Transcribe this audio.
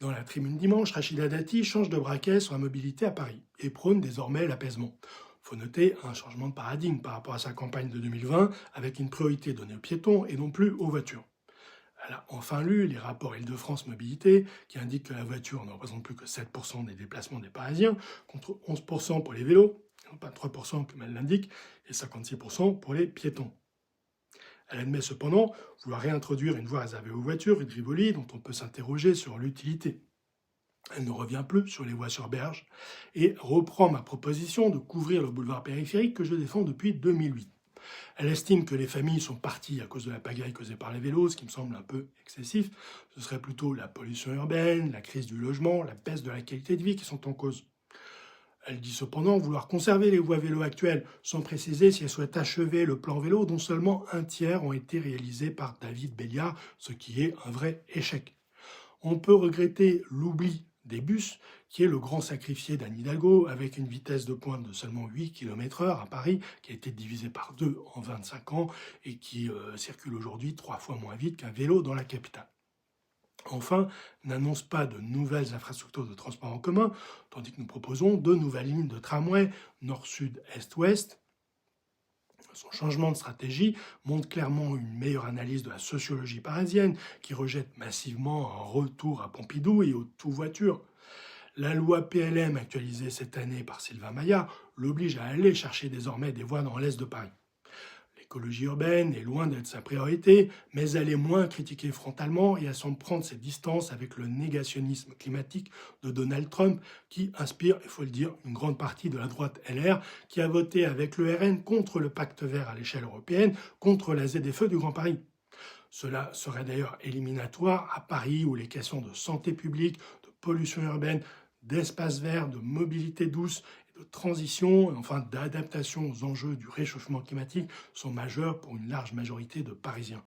Dans la tribune dimanche, Rachida Dati change de braquet sur la mobilité à Paris et prône désormais l'apaisement. Faut noter un changement de paradigme par rapport à sa campagne de 2020 avec une priorité donnée aux piétons et non plus aux voitures. Elle a enfin lu les rapports Île-de-France Mobilité qui indiquent que la voiture ne représente plus que 7% des déplacements des Parisiens, contre 11% pour les vélos, non pas 3% comme elle l'indique, et 56% pour les piétons. Elle admet cependant vouloir réintroduire une voie réservée aux voitures et de Rivoli dont on peut s'interroger sur l'utilité. Elle ne revient plus sur les voies sur berge et reprend ma proposition de couvrir le boulevard périphérique que je défends depuis 2008. Elle estime que les familles sont parties à cause de la pagaille causée par les vélos, ce qui me semble un peu excessif. Ce serait plutôt la pollution urbaine, la crise du logement, la baisse de la qualité de vie qui sont en cause. Elle dit cependant vouloir conserver les voies vélo actuelles, sans préciser si elle souhaite achever le plan vélo dont seulement un tiers ont été réalisés par David Béliard, ce qui est un vrai échec. On peut regretter l'oubli des bus, qui est le grand sacrifié d'Anne Hidalgo, avec une vitesse de pointe de seulement 8 km/h à Paris, qui a été divisée par 2 en 25 ans et qui circule aujourd'hui 3 fois moins vite qu'un vélo dans la capitale. Enfin, n'annonce pas de nouvelles infrastructures de transport en commun, tandis que nous proposons 2 nouvelles lignes de tramway nord-sud, est-ouest. Son changement de stratégie montre clairement une meilleure analyse de la sociologie parisienne, qui rejette massivement un retour à Pompidou et aux tout-voitures. La loi PLM, actualisée cette année par Sylvain Maillard, l'oblige à aller chercher désormais des voies dans l'est de Paris. L'écologie urbaine est loin d'être sa priorité, mais elle est moins critiquée frontalement et elle semble prendre ses distances avec le négationnisme climatique de Donald Trump, qui inspire, il faut le dire, une grande partie de la droite LR, qui a voté avec le RN contre le pacte vert à l'échelle européenne, contre la ZFE du Grand Paris. Cela serait d'ailleurs éliminatoire à Paris où les questions de santé publique, de pollution urbaine, d'espace vert, de mobilité douce, de transition et enfin d'adaptation aux enjeux du réchauffement climatique sont majeures pour une large majorité de Parisiens.